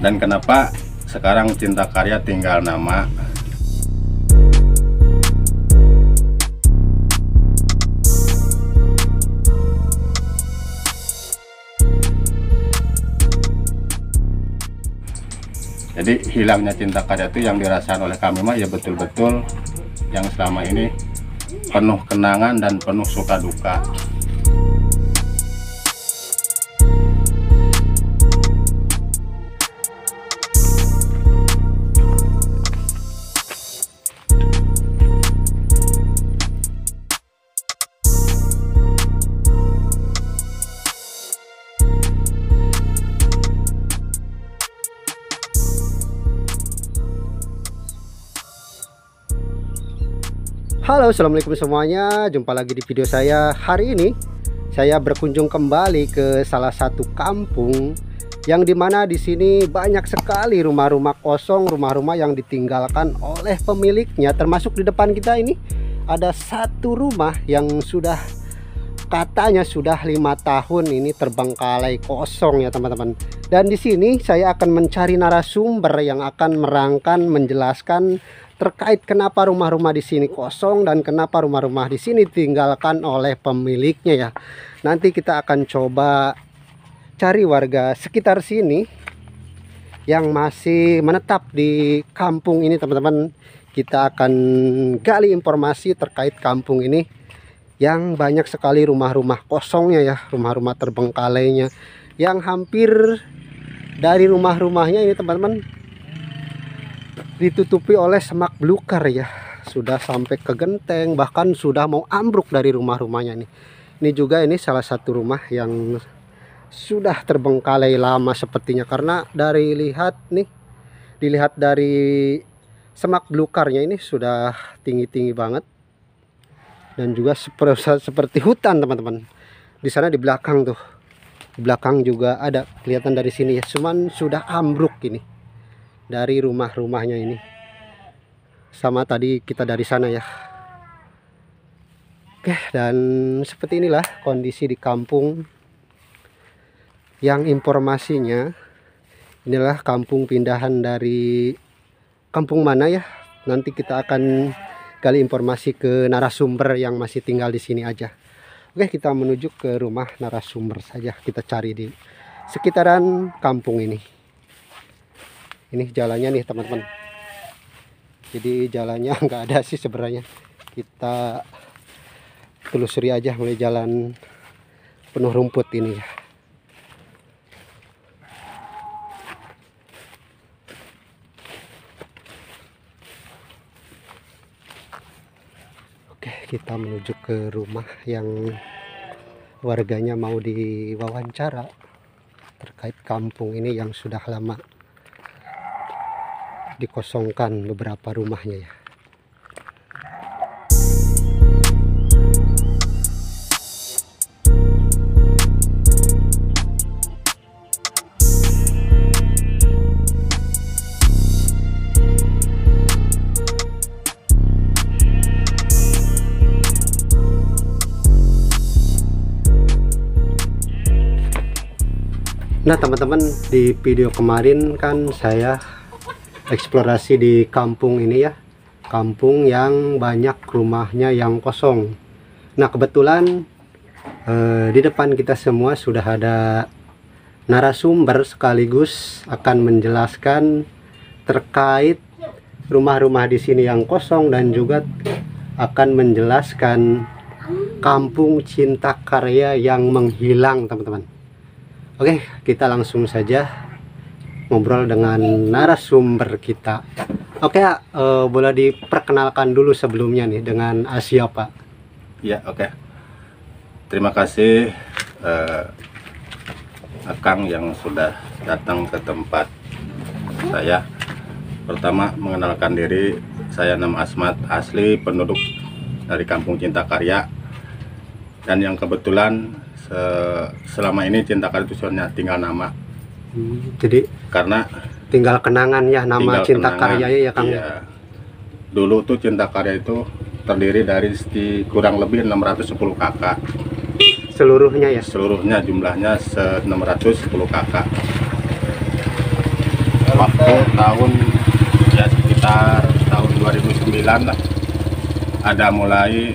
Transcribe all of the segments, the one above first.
Dan kenapa sekarang Cinta Karya tinggal nama. Jadi hilangnya Cinta Karya itu yang dirasakan oleh kami mah ya betul-betul yang selama ini penuh kenangan dan penuh suka duka. Halo, assalamualaikum semuanya. Jumpa lagi di video saya. Hari ini saya berkunjung kembali ke salah satu kampung yang dimana di sini banyak sekali rumah-rumah kosong, rumah-rumah yang ditinggalkan oleh pemiliknya. Termasuk di depan kita ini ada satu rumah yang sudah katanya sudah 5 tahun ini terbengkalai kosong ya teman-teman. Dan di sini saya akan mencari narasumber yang akan merangkan menjelaskan terkait kenapa rumah-rumah di sini kosong dan kenapa rumah-rumah di sini ditinggalkan oleh pemiliknya ya. Nanti kita akan coba cari warga sekitar sini yang masih menetap di kampung ini teman-teman. Kita akan gali informasi terkait kampung ini yang banyak sekali rumah-rumah kosongnya ya, rumah-rumah terbengkalainya, yang hampir dari rumah-rumahnya ini teman-teman ditutupi oleh semak belukar ya, sudah sampai ke genteng, bahkan sudah mau ambruk dari rumah-rumahnya nih. Ini juga ini salah satu rumah yang sudah terbengkalai lama sepertinya, karena dari dilihat dari semak belukarnya ini sudah tinggi-tinggi banget dan juga seperti hutan teman-teman. Di sana di belakang tuh, di belakang juga ada kelihatan dari sini ya, cuman sudah ambruk ini dari rumah-rumahnya ini, sama tadi kita dari sana ya. Oke, dan seperti inilah kondisi di kampung yang informasinya inilah kampung pindahan dari kampung mana ya. Nanti kita akan gali informasi ke narasumber yang masih tinggal di sini aja. Oke, kita menuju ke rumah narasumber saja, kita cari di sekitaran kampung ini. Ini jalannya nih teman-teman, jadi jalannya nggak ada sih sebenarnya. Kita telusuri aja mulai jalan penuh rumput ini ya. Oke, kita menuju ke rumah yang warganya mau diwawancara terkait kampung ini yang sudah lama dikosongkan beberapa rumahnya ya. Nah teman-teman, di video kemarin kan saya eksplorasi di kampung ini ya, kampung yang banyak rumahnya yang kosong. Nah kebetulan di depan kita semua sudah ada narasumber sekaligus akan menjelaskan terkait rumah-rumah di sini yang kosong dan juga akan menjelaskan kampung Cinta Karya yang menghilang teman-teman. Oke, kita langsung saja ngobrol dengan narasumber kita. Oke, boleh diperkenalkan dulu sebelumnya nih dengan siapa? Ya, oke. Terima kasih Akang yang sudah datang ke tempat saya. Pertama, mengenalkan diri, saya nama Asmat, asli penduduk dari kampung Cinta Karya. Dan yang kebetulan selama ini Cinta Karya itu sebenarnya tinggal nama. Jadi karena tinggal kenangan ya, nama Cinta Karya ya Kang. Iya. Dulu tuh Cinta Karya itu terdiri dari kurang lebih 610 kakak. Seluruhnya ya? Seluruhnya jumlahnya 610 kakak. waktu tahun ya sekitar tahun 2009 lah, ada mulai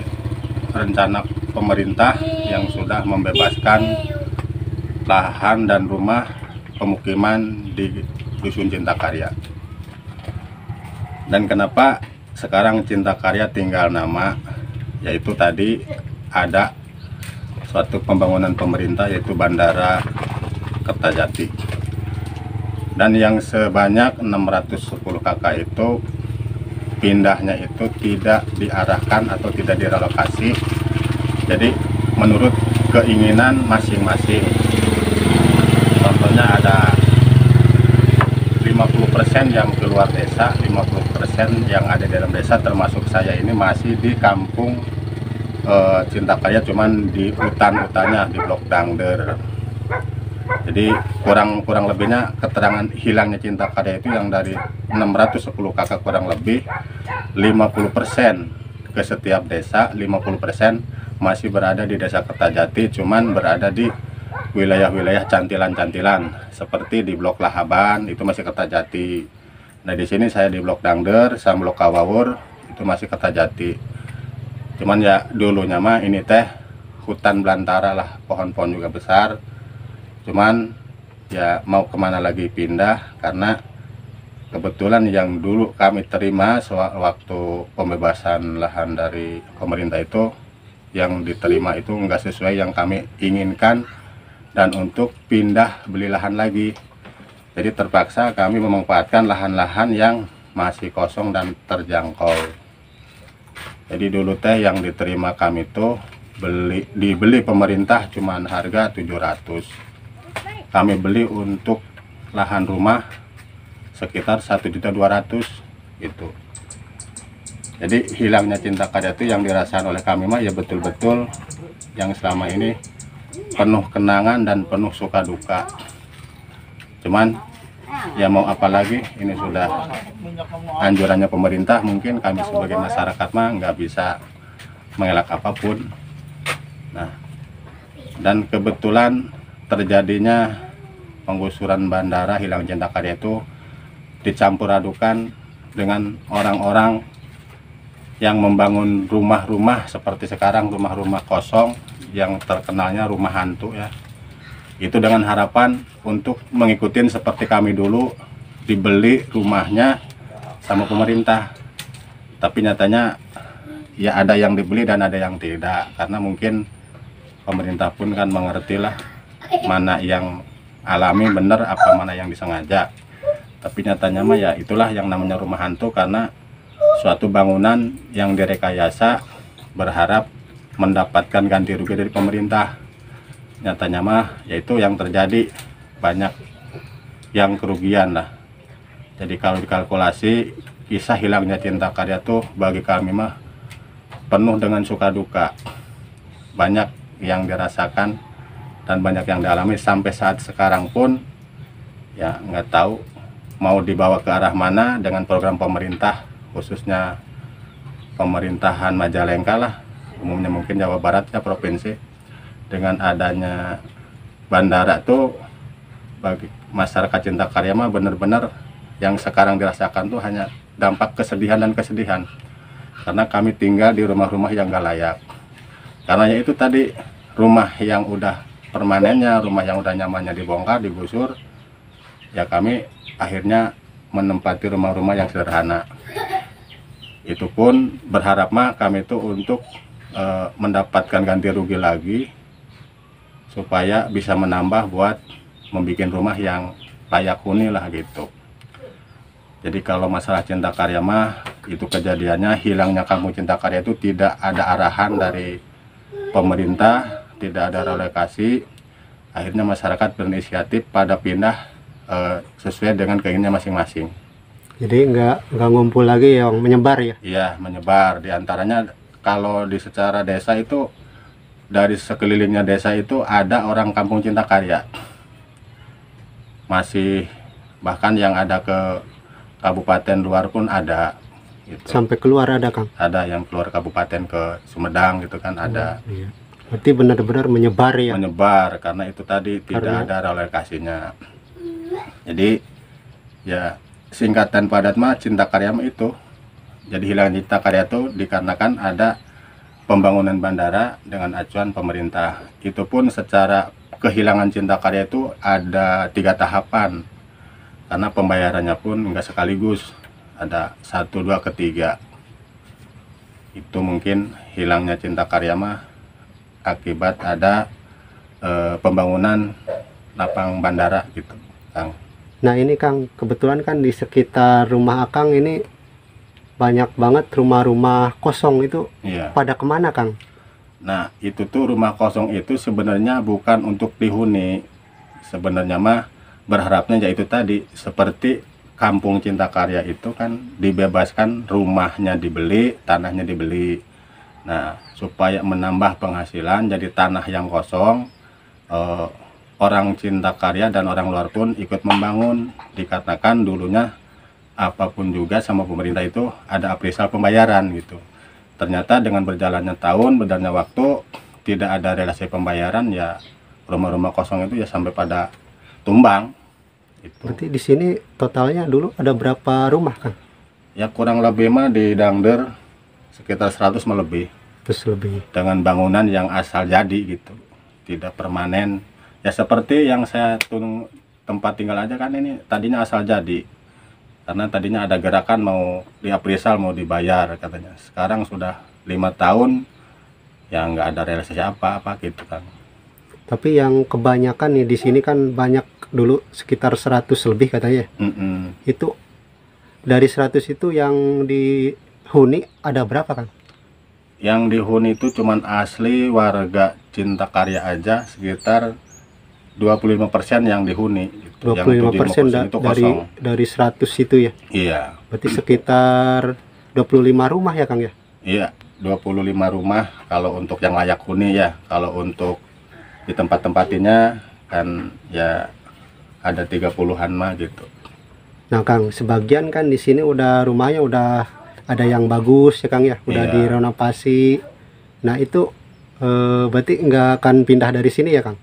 rencana pemerintah yang sudah membebaskan lahan dan rumah pemukiman di Dusun Cinta Karya. Dan kenapa sekarang Cinta Karya tinggal nama, yaitu tadi ada suatu pembangunan pemerintah yaitu Bandara Kertajati. Dan yang sebanyak 610 kakak itu pindahnya itu tidak diarahkan atau tidak direlokasi. Jadi menurut keinginan masing-masing. Contohnya ada 50% yang keluar desa, 50% yang ada di dalam desa, termasuk saya ini masih di kampung Cinta Karya, cuman di hutan-hutannya, di Blok Dangder. Jadi kurang lebihnya keterangan hilangnya Cinta Karya itu yang dari 610 kakak kurang lebih 50% ke setiap desa, 50% masih berada di desa Kertajati, cuman berada di wilayah-wilayah cantilan-cantilan seperti di Blok Lahaban itu masih Kertajati. Nah di sini saya di Blok Dangder sama Blok Kawawur itu masih Kertajati. Cuman ya dulunya mah ini teh hutan belantara lah, pohon-pohon juga besar. Cuman ya mau kemana lagi pindah, karena kebetulan yang dulu kami terima waktu pembebasan lahan dari pemerintah itu, yang diterima itu enggak sesuai yang kami inginkan, dan untuk pindah beli lahan lagi. Jadi terpaksa kami memanfaatkan lahan-lahan yang masih kosong dan terjangkau. Jadi dulu teh yang diterima kami itu dibeli pemerintah cuman harga 700. Kami beli untuk lahan rumah sekitar 1.200.000 itu. Jadi hilangnya Cinta Karya itu yang dirasakan oleh kami mah ya betul-betul yang selama ini penuh kenangan dan penuh suka duka. Cuman ya mau apa lagi, ini sudah anjurannya pemerintah, mungkin kami sebagai masyarakat mah nggak bisa mengelak apapun. Nah, dan kebetulan terjadinya penggusuran bandara hilang Cinta Karya itu dicampur adukan dengan orang-orang yang membangun rumah-rumah seperti sekarang, rumah-rumah kosong yang terkenalnya rumah hantu ya. Itu dengan harapan untuk mengikuti seperti kami dulu dibeli rumahnya sama pemerintah. Tapi nyatanya ya ada yang dibeli dan ada yang tidak, karena mungkin pemerintah pun kan mengerti lah mana yang alami bener apa mana yang disengaja. Tapi nyatanya mah ya itulah yang namanya rumah hantu, karena suatu bangunan yang direkayasa berharap mendapatkan ganti rugi dari pemerintah. Nyatanya mah yaitu yang terjadi, banyak yang kerugian lah. Jadi kalau dikalkulasi kisah hilangnya Cinta Karya tuh bagi kami mah penuh dengan suka duka. Banyak yang dirasakan dan banyak yang dialami sampai saat sekarang pun ya nggak tahu mau dibawa ke arah mana dengan program pemerintah, khususnya pemerintahan Majalengka lah, umumnya mungkin Jawa Barat ya provinsi. Dengan adanya bandara tuh bagi masyarakat Cinta Karya mah bener-bener yang sekarang dirasakan tuh hanya dampak kesedihan dan kesedihan, karena kami tinggal di rumah-rumah yang gak layak. Karena ya itu tadi, rumah yang udah permanennya, rumah yang udah nyamannya dibongkar, digusur, ya kami akhirnya menempati rumah-rumah yang sederhana. Itu pun berharap mah kami itu untuk mendapatkan ganti rugi lagi, supaya bisa menambah buat membuat rumah yang layak huni lah gitu. Jadi kalau masalah Cinta Karya mah itu kejadiannya hilangnya kampung Cinta Karya itu tidak ada arahan dari pemerintah, tidak ada relokasi. Akhirnya masyarakat berinisiatif pada pindah sesuai dengan keinginannya masing-masing. Jadi nggak ngumpul lagi yang menyebar ya? Iya, menyebar. Di antaranya kalau di secara desa itu, dari sekelilingnya desa itu ada orang kampung Cinta Karya. Masih bahkan yang ada ke kabupaten luar pun ada gitu. Sampai keluar ada, Kang? Ada yang keluar kabupaten ke Sumedang gitu kan, ada. Iya. Berarti benar-benar menyebar ya? Menyebar, karena itu tadi tidak ada relokasinya. Jadi ya singkatan padat mah Cinta Karya mah itu. Jadi hilang Cinta Karya itu dikarenakan ada pembangunan bandara dengan acuan pemerintah. Itu pun secara kehilangan Cinta Karya itu ada 3 tahapan. Karena pembayarannya pun enggak sekaligus. Ada 1, 2, ketiga. Itu mungkin hilangnya Cinta Karya mah akibat ada pembangunan lapang bandara gitu, Kang. Nah ini Kang, kebetulan kan di sekitar rumah Akang ini banyak banget rumah-rumah kosong itu. Iya. Pada kemana Kang? Nah itu tuh rumah kosong itu sebenarnya bukan untuk dihuni. Sebenarnya mah berharapnya yaitu tadi seperti Kampung Cinta Karya itu kan dibebaskan, rumahnya dibeli, tanahnya dibeli. Nah supaya menambah penghasilan jadi tanah yang kosong, orang Cinta Karya dan orang luar pun ikut membangun. Dikatakan dulunya apapun juga sama pemerintah itu ada appraisal pembayaran gitu. Ternyata dengan berjalannya tahun, berjalannya waktu, tidak ada relasi pembayaran, ya rumah-rumah kosong itu ya sampai pada tumbang. Itu. Berarti di sini totalnya dulu ada berapa rumah Kang? Ya kurang lebih mah di Dangder sekitar 100 lebih. Terus lebih. Dengan bangunan yang asal jadi gitu, tidak permanen. Ya seperti yang saya tempat tinggal aja kan ini tadinya asal jadi. Karena tadinya ada gerakan mau diappraisal, mau dibayar katanya. Sekarang sudah 5 tahun ya nggak ada realisasi apa-apa gitu kan. Tapi yang kebanyakan nih di sini kan banyak dulu sekitar 100 lebih katanya. Itu dari 100 itu yang dihuni ada berapa Kang? Yang dihuni itu cuman asli warga Cinta Karya aja sekitar 25% yang dihuni gitu. 25% Yang 75% itu kosong. dari 100 itu ya. Iya. Berarti sekitar 25 rumah ya Kang ya? Iya, 25 rumah kalau untuk yang layak huni ya. Kalau untuk di tempat-tempatinya kan ya ada 30-an mah gitu. Nah Kang, sebagian kan di sini udah rumahnya udah ada yang bagus ya Kang ya, udah Iya. direnovasi. Nah itu berarti nggak akan pindah dari sini ya Kang?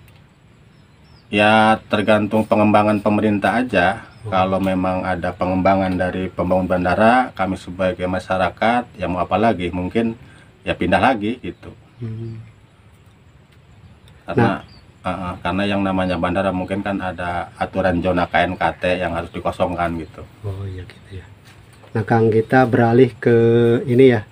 Ya tergantung pengembangan pemerintah aja. Kalau memang ada pengembangan dari pembangun bandara, kami sebagai masyarakat ya mau apa lagi, mungkin ya pindah lagi gitu. Karena yang namanya bandara mungkin kan ada aturan zona KNKT yang harus dikosongkan gitu. Oh iya gitu ya. Nah Kang, kita beralih ke ini ya,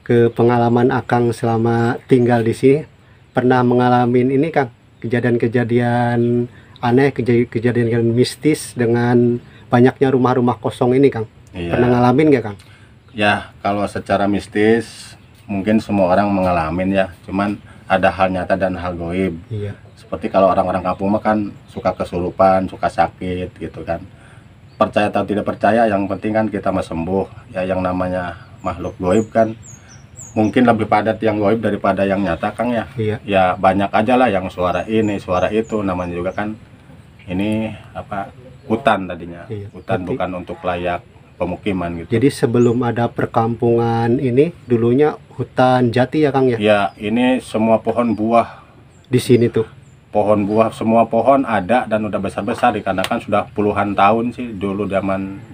ke pengalaman Akang selama tinggal di sini. Pernah mengalami ini Kang, kejadian-kejadian aneh, kejadian mistis dengan banyaknya rumah-rumah kosong ini Kang? Iya. Pernah ngalamin nggak Kang? Ya kalau secara mistis mungkin semua orang mengalami ya, cuman ada hal nyata dan hal goib. Iya. Seperti kalau orang-orang kampung mah kan suka kesurupan, suka sakit gitu kan. Percaya atau tidak percaya, yang penting kan kita mah sembuh. Ya yang namanya makhluk goib kan mungkin lebih padat yang goib daripada yang nyata Kang ya. Iya. Ya banyak aja lah yang suara ini, suara itu, namanya juga kan ini apa, hutan tadinya. Iya, Hutan berarti bukan untuk layak pemukiman gitu. jadi sebelum ada perkampungan ini dulunya hutan jati ya Kang ya? Ya ini semua pohon buah. Di sini tuh. Pohon buah, semua pohon ada dan udah besar-besar dikarenakan sudah puluhan tahun sih dulu zaman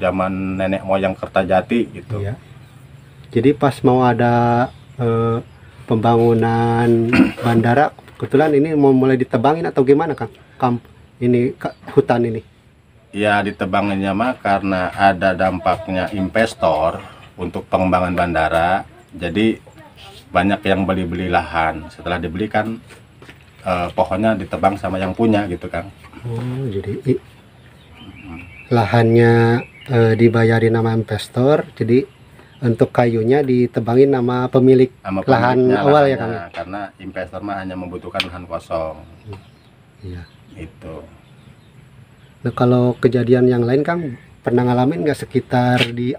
nenek moyang Kertajati gitu. Iya. Jadi pas mau ada pembangunan bandara, kebetulan ini mau mulai ditebangin atau gimana Kang? Hutan ini. Ya ditebanginnya mah karena ada dampaknya investor untuk pengembangan bandara. Jadi banyak yang beli lahan. Setelah dibeli kan pohonnya ditebang sama yang punya gitu Kang. Oh, jadi lahannya dibayarin nama investor, jadi untuk kayunya ditebangin nama pemilik Sama lahan pemiliknya awal ya lahannya, Kang ya? karena investor mah hanya membutuhkan lahan kosong. Iya. Itu. Nah kalau kejadian yang lain Kang, pernah ngalamin nggak sekitar di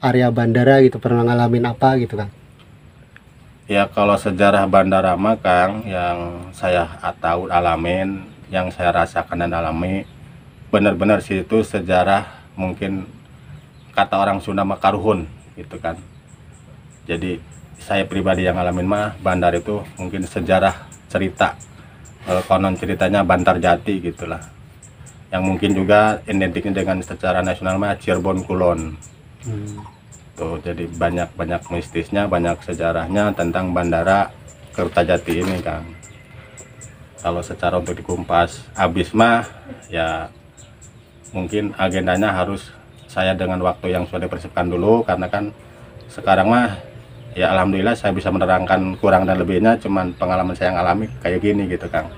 area bandara gitu, pernah ngalamin apa gitu Kang? Ya kalau sejarah bandara mah Kang, yang saya tahu alamin, yang saya rasakan dan alami, benar-benar sih itu sejarah, mungkin kata orang Sunda mah karuhun gitu kan. Jadi saya pribadi yang alamin mah bandar itu mungkin sejarah cerita, konon ceritanya Bantar Jati gitulah. yang mungkin juga identiknya dengan secara nasional mah Cirebon Kulon. Tuh, jadi banyak mistisnya, banyak sejarahnya tentang Bandara Kertajati ini, Kang. Kalau secara untuk dikumpas habis mah ya mungkin agendanya harus saya dengan waktu yang sudah dipersiapkan dulu, karena kan sekarang mah ya alhamdulillah saya bisa menerangkan kurang dan lebihnya, cuman pengalaman saya yang alami kayak gini gitu, Kang.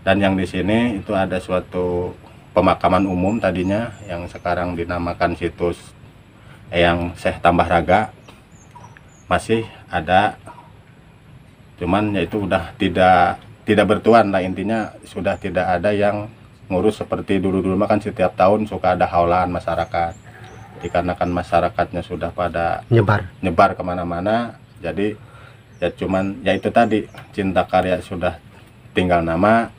Dan yang di sini itu ada suatu pemakaman umum tadinya yang sekarang dinamakan situs Eyang Syekh Tambah Raga, masih ada, cuman yaitu udah tidak bertuan lah, intinya sudah tidak ada yang ngurus seperti dulu mah kan setiap tahun suka ada haulaan masyarakat. Dikarenakan masyarakatnya sudah pada nyebar kemana-mana, jadi ya cuman ya itu tadi, Cinta Karya sudah tinggal nama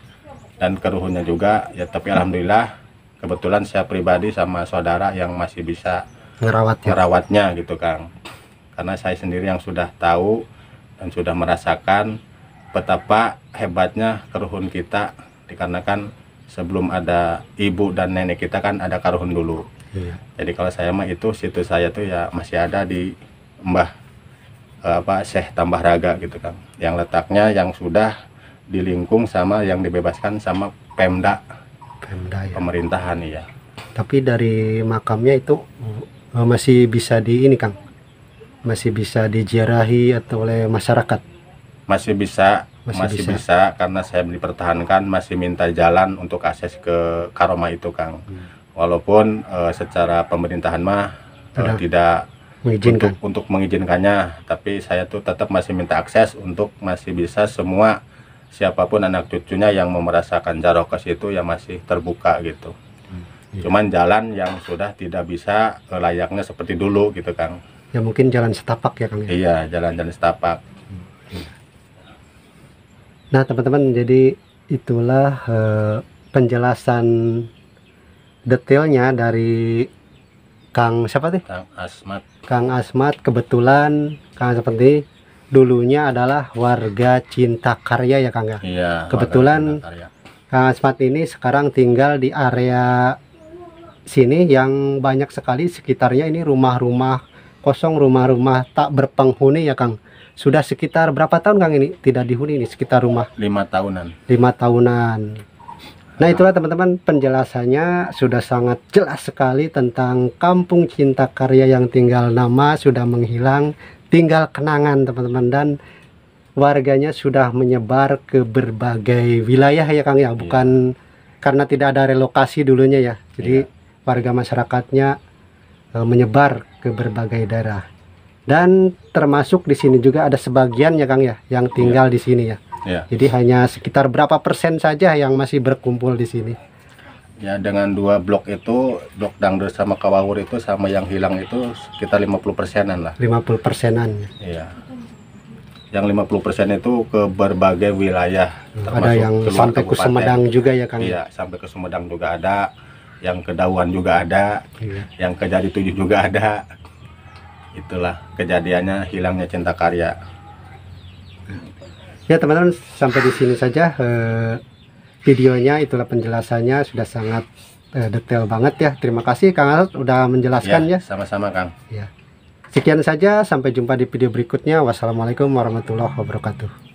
dan keruhunnya juga ya, tapi alhamdulillah kebetulan saya pribadi sama saudara yang masih bisa ngerawatnya gitu, Kang. Karena saya sendiri yang sudah tahu dan sudah merasakan betapa hebatnya keruhun kita, dikarenakan sebelum ada ibu dan nenek kita kan ada karuhun dulu. Jadi kalau saya mah itu situs saya tuh ya masih ada di Mbah Syekh Tambah Raga gitu, kan, yang letaknya yang sudah dilingkung sama yang dibebaskan sama Pemda ya. Pemerintahan ya. Tapi dari makamnya itu masih bisa di ini, Kang, masih bisa diziarahi atau oleh masyarakat? Masih bisa karena saya dipertahankan, masih minta jalan untuk akses ke Karoma itu, Kang. Walaupun secara pemerintahan mah tidak mengizinkan untuk mengizinkannya, tapi saya tuh tetap masih minta akses untuk masih bisa semua siapapun anak cucunya yang mau merasakan Jarokes itu ya masih terbuka gitu. Cuman jalan yang sudah tidak bisa layaknya seperti dulu gitu, Kang. Ya mungkin jalan setapak ya, Kang. Iya, jalan-jalan setapak. Nah teman-teman, jadi itulah penjelasan detailnya dari Kang siapa tuh? Kang Asmat. Kebetulan Kang seperti dulunya adalah warga Cinta Karya ya, Kang ya? Iya. Kebetulan Kang Asmat ini sekarang tinggal di area sini yang banyak sekali sekitarnya ini rumah-rumah kosong, rumah-rumah tak berpenghuni ya, Kang. Sudah sekitar berapa tahun, Kang, ini tidak dihuni ini sekitar rumah? 5 tahunan. 5 tahunan. Nah itulah teman-teman, penjelasannya sudah sangat jelas sekali tentang Kampung Cinta Karya yang tinggal nama sudah menghilang, tinggal kenangan teman-teman, dan warganya sudah menyebar ke berbagai wilayah ya, Kang ya, bukan karena tidak ada relokasi dulunya ya. Jadi warga masyarakatnya menyebar ke berbagai daerah. Dan termasuk di sini juga ada sebagian ya, Kang ya, yang tinggal di sini ya. Jadi hanya sekitar berapa persen saja yang masih berkumpul di sini. Ya, dengan 2 blok itu, blok Dangder sama Kawawur itu sama yang hilang itu sekitar 50%-an lah. 50%-an. Iya. Yang 50% itu ke berbagai wilayah. Ada yang sampai ke Sumedang juga ya, Kang. Iya, sampai ke Sumedang juga ada, yang ke Dauan juga ada, yang ke Jati 7 juga ada. Itulah kejadiannya hilangnya Cinta Karya. Ya teman-teman, sampai di sini saja videonya. Itulah penjelasannya, sudah sangat detail banget ya. Terima kasih Kang Asmat udah menjelaskan ya. Sama-sama, Kang. Ya. Sekian saja, sampai jumpa di video berikutnya. Wassalamualaikum warahmatullahi wabarakatuh.